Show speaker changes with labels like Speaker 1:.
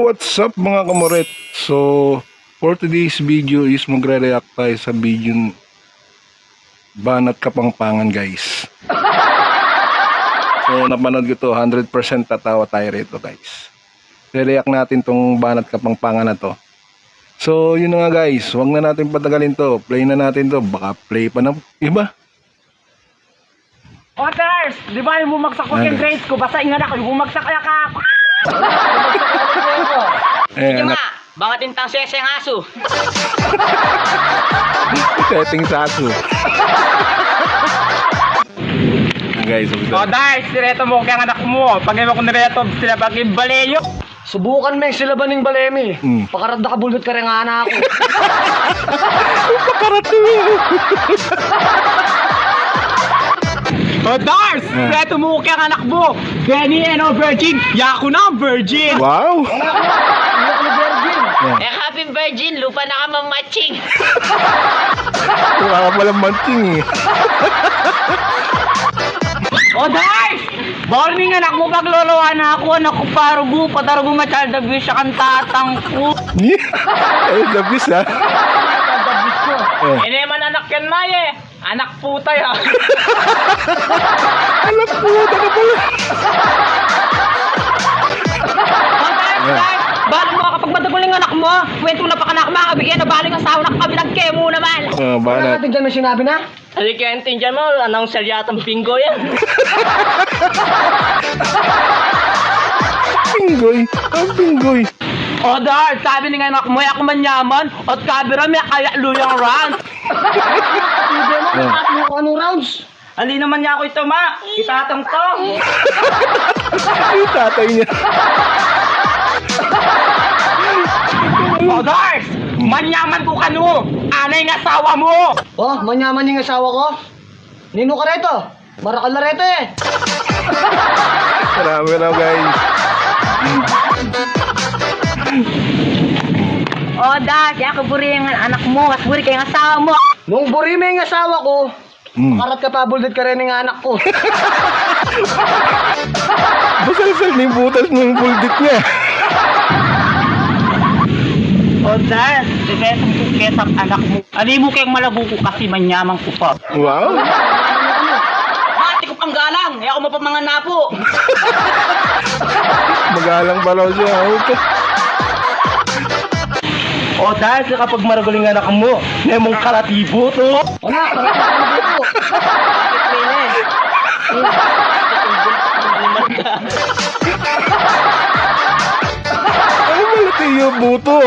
Speaker 1: What's up mga kamoret? So, for today's video is magre-react tayo sa video Banat Kapangpangan guys. So, napanood ko to, 100% tatawa tayo rito guys. Re-react natin tong Banat Kapangpangan na to. So, yun na nga guys, huwag na natin patagalin to. Play na natin to, baka play pa na iba.
Speaker 2: Otters! Di ba yung bumagsak ko yung grades ko? Basta ingat ako, yung bumagsak kaya ka!
Speaker 1: Eh,
Speaker 2: Sige ma, baka tintang sese ang aso.
Speaker 1: setting sa aso. Guys,
Speaker 2: Otters, sireto mo kaya anak mo. Pag iba ko nireto, sila baging baleyo.
Speaker 3: Subukan mo yung sila ba ng balemi? Pakarat na kabulgot ka rin nga na ako.
Speaker 2: Otters, sireto mo kaya anak mo. Benny and virgin, yako na ang virgin.
Speaker 1: wow!
Speaker 3: Hindi ako virgin.
Speaker 2: Happy virgin, lupa na ka mamatching.
Speaker 1: Wala ka palang manting eh.
Speaker 2: Otters! Morning anak mo, paglolowa na ako, anak ko parugo, patarugo masyal, dabis siya kang tatang ko.
Speaker 1: Eh, labis ha.
Speaker 2: Hindi man anak yan, Maye. Anak puta ya.
Speaker 1: Alam po, taka pala.
Speaker 2: Balo mo kapag madaguling anak mo, kwento na pa ka na makabigyan na baling asawa na kabilang kemo naman.
Speaker 1: Oh,
Speaker 3: Ano
Speaker 1: banat.
Speaker 3: natin dyan may sinabi na?
Speaker 2: Hindi kaya intindihan mo, anong seryatang bingo yan?
Speaker 1: Pinggoy. Ang pinggoy.
Speaker 2: O Dar, sabi ni nga anak mo, ako manyaman, at kabira may kaya luyang rant.
Speaker 3: Hindi mo, nakapin ko anong rounds?
Speaker 2: Ali naman niya ako ito ma, itatang to.
Speaker 1: Yung tatay niya.
Speaker 2: O Dar, manyaman ko kanu, anay nga asawa mo.
Speaker 3: Oh, manyaman yung asawa ko. Nino ka rito? Marakal na rito eh.
Speaker 1: Marami na guys.
Speaker 2: O Dar, kaya kaburi yung anak mo, kaburi kayong asawa mo.
Speaker 3: Nung burime yung asawa ko, pakarat ka pa bulgot ka rin ng anak ko.
Speaker 1: Basal-sal na yung butas ng buldit niya.
Speaker 2: O Dar, sisetong sukes ang anak mo. Ali mo kayong malago ko kasi manyaman ko pa.
Speaker 1: Wow.
Speaker 2: Mati ko pang galang, kaya ako mapamangana po.
Speaker 1: Magalang pa raw siya. Okay.
Speaker 2: O dahil sa kapag maraguling anak mo, na mong kalatibo to.
Speaker 3: Wala, pakarat ka dito.
Speaker 1: Ano malaki yung buto?